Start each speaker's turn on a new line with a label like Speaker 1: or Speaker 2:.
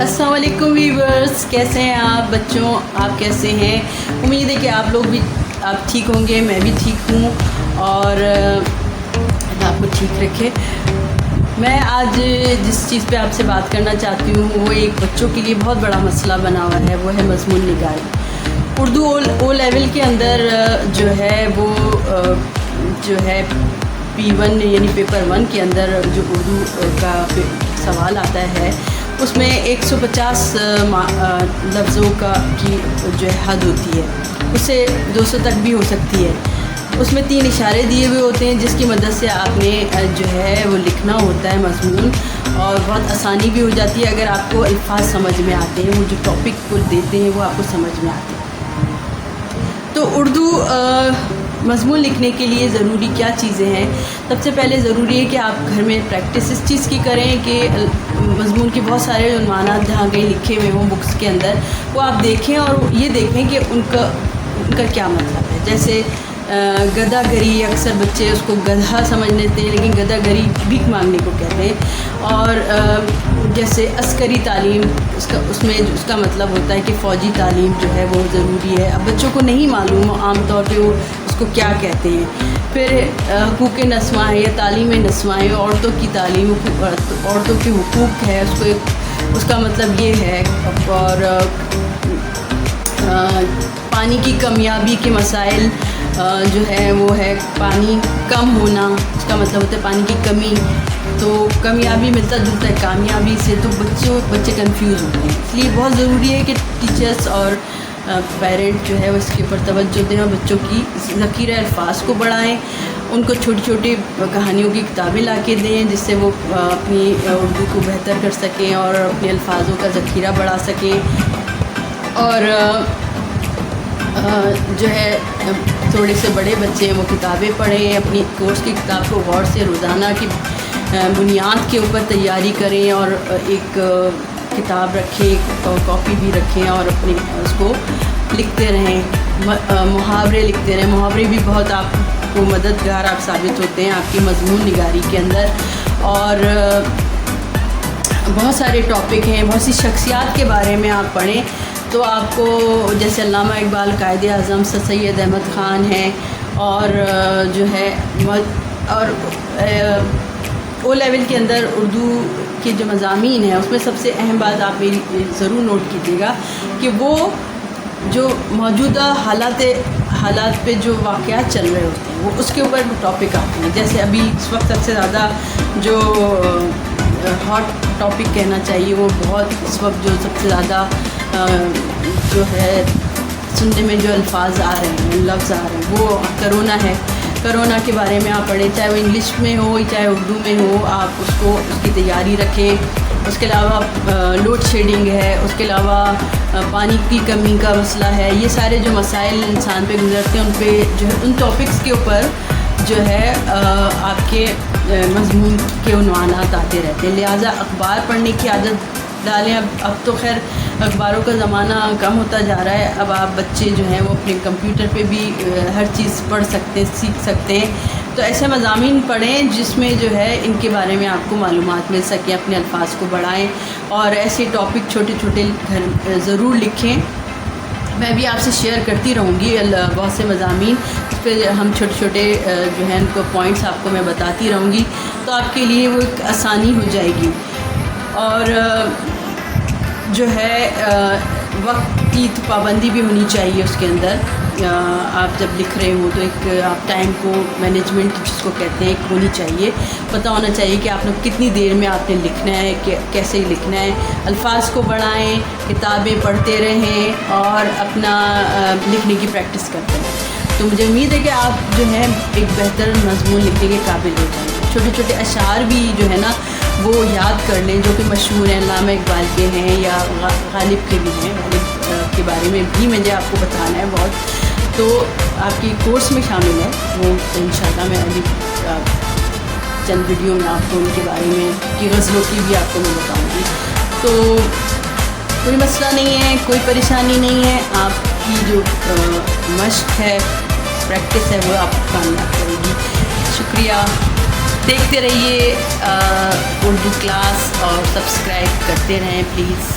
Speaker 1: السلام علیکم ویورز، کیسے ہیں آپ بچوں؟ آپ کیسے ہیں؟ امید ہے کہ آپ لوگ بھی ٹھیک ہوں گے، میں بھی ٹھیک ہوں اور آپ کو ٹھیک رکھے۔ میں آج جس چیز پہ آپ سے بات کرنا چاہتی ہوں وہ ایک بچوں کے لیے بہت بڑا مسئلہ بنا ہوا ہے، وہ ہے مضمون نگاری۔ اردو او لیول کے اندر جو ہے وہ جو ہے P1 یعنی پیپر 1 کے اندر جو اردو کا سوال آتا ہے اس میں 150 لفظوں کی جو ہے حد ہوتی ہے، اس سے 200 تک بھی ہو سکتی ہے۔ اس میں 3 اشارے دیے ہوئے ہوتے ہیں جس کی مدد سے آپ نے جو ہے وہ لکھنا ہوتا ہے مضمون، اور بہت آسانی بھی ہو جاتی ہے اگر آپ کو الفاظ سمجھ میں آتے ہیں، وہ جو ٹاپک کو دیتے ہیں وہ آپ کو سمجھ میں آتے ہیں۔ تو اردو مضمون لکھنے کے لیے ضروری کیا چیزیں ہیں؟ سب سے پہلے ضروری ہے کہ آپ گھر میں پریکٹس اس چیز کی کریں کہ مضمون کے بہت سارے عنوانات جہاں کہیں لکھے ہوئے ہوں بکس کے اندر، وہ آپ دیکھیں اور یہ دیکھیں کہ ان کا کیا مطلب ہے۔ جیسے گدھا گری، اکثر بچے اس کو گدھا سمجھ لیتے ہیں لیکن گدھا گری بھیک مانگنے کو کہتے ہیں۔ اور جیسے عسکری تعلیم، اس کا مطلب ہوتا ہے کہ فوجی تعلیم جو ہے وہ ضروری ہے۔ اب بچوں کو نہیں معلوم عام طور پہ وہ اس کو کیا کہتے ہیں۔ پھر حقوق نسواں ہے یا تعلیم نسواں ہے، عورتوں کی تعلیم، عورتوں کے حقوق ہے، اس کا مطلب یہ ہے۔ اور پانی کی کمیابی کے مسائل جو ہے وہ ہے پانی کم ہونا، اس کا مطلب ہوتا ہے پانی کی کمی۔ تو کمیابی ملتا جلتا ہے کامیابی سے، تو بچے کنفیوز ہوتے ہیں۔ اس لیے بہت ضروری ہے کہ ٹیچرس اور پیرنٹ جو ہے وہ اس کے اوپر توجہ دیں اور بچوں کی ذخیرہ الفاظ کو بڑھائیں، ان کو چھوٹی چھوٹی کہانیوں کی کتابیں لا کے دیں جس سے وہ اپنی اردو کو بہتر کر سکیں اور اپنے الفاظوں کا ذخیرہ بڑھا سکیں۔ اور جو ہے تھوڑے سے بڑے بچے ہیں وہ کتابیں پڑھیں، اپنی کورس کی کتاب کو غور سے روزانہ کی بنیاد کے اوپر تیاری کریں، اور ایک کتاب رکھیں، کاپی بھی رکھیں اور اپنی اس کو لکھتے رہیں، محاورے لکھتے رہیں۔ محاورے بھی بہت آپ کو مددگار آپ ثابت ہوتے ہیں آپ کی مضمون نگاری کے اندر۔ اور بہت سارے ٹاپک ہیں، بہت سی شخصیات کے بارے میں آپ پڑھیں تو آپ کو، جیسے علامہ اقبال قائد اعظم سر سید احمد خان ہیں، اور جو ہے اور او لیول کے اندر اردو کے جو مضامین ہیں اس میں سب سے اہم بات آپ میری ضرور نوٹ کیجیے گا کہ وہ جو موجودہ حالات پہ جو واقعات چل رہے ہوتے ہیں وہ اس کے اوپر ٹاپک آتے ہیں۔ جیسے ابھی اس وقت سب سے زیادہ جو ہاٹ ٹاپک کہنا چاہیے، وہ بہت اس وقت جو سب سے زیادہ جو ہے سننے میں جو الفاظ آ رہے ہیں، لفظ آ رہے ہیں، وہ کرونا ہے۔ کرونا کے بارے میں آپ پڑھیں، چاہے وہ انگلش میں ہو چاہے اردو میں ہو، آپ اس کی تیاری رکھیں۔ اس کے علاوہ لوڈ شیڈنگ ہے، اس کے علاوہ پانی کی کمی کا مسئلہ ہے۔ یہ سارے جو مسائل انسان پہ گزرتے ہیں ان پہ جو ہے ان ٹاپکس کے اوپر جو ہے آپ کے مضمون کے عنوانات آتے رہتے ہیں۔ لہٰذا اخبار پڑھنے کی عادت ڈالیں۔ اب تو خیر اخباروں کا زمانہ کم ہوتا جا رہا ہے، اب آپ بچے جو ہیں وہ اپنے کمپیوٹر پہ بھی ہر چیز پڑھ سکتے ہیں، سیکھ سکتے ہیں۔ تو ایسے مضامین پڑھیں جس میں جو ہے ان کے بارے میں آپ کو معلومات مل سکیں، اپنے الفاظ کو بڑھائیں، اور ایسے ٹاپک چھوٹے چھوٹے ضرور لکھیں۔ میں بھی آپ سے شیئر کرتی رہوں گی بہت سے مضامین، اس پہ ہم چھوٹے چھوٹے جو ہیں ان کو پوائنٹس آپ کو میں بتاتی رہوں گی، تو آپ کے لیے وہ ایک آسانی ہو جائے گی۔ اور جو ہے وقت کی پابندی بھی ہونی چاہیے اس کے اندر۔ آپ جب لکھ رہے ہوں تو ایک آپ ٹائم کو مینجمنٹ جس کو کہتے ہیں ایک ہونی چاہیے، پتہ ہونا چاہیے کہ آپ نے کتنی دیر میں آپ نے لکھنا ہے، کیسے لکھنا ہے۔ الفاظ کو بڑھائیں، کتابیں پڑھتے رہیں اور اپنا لکھنے کی پریکٹس کرتے ہیں۔ تو مجھے امید ہے کہ آپ جو ہے ایک بہتر مضمون لکھنے کے قابل ہو جائیں گے۔ چھوٹے چھوٹے اشعار بھی جو ہے نا وہ یاد کر لیں جو کہ مشہور ہیں، علامہ اقبال کے ہیں یا غالب کے بھی ہیں۔ غالب کے بارے میں بھی مجھے آپ کو بتانا ہے بہت، تو آپ کی کورس میں شامل ہے وہ انشاءاللہ۔ میں ابھی چند ویڈیو میں آپ کو ان کے بارے میں کی غزلوں کی بھی آپ کو میں بتاؤں گی۔ تو کوئی مسئلہ نہیں ہے، کوئی پریشانی نہیں ہے، آپ کی جو مشق ہے، پریکٹس ہے، وہ آپ کو کامیاب کرے گی۔ شکریہ، دیکھتے رہیے اردو کلاس اور سبسکرائب کرتے رہیں پلیز۔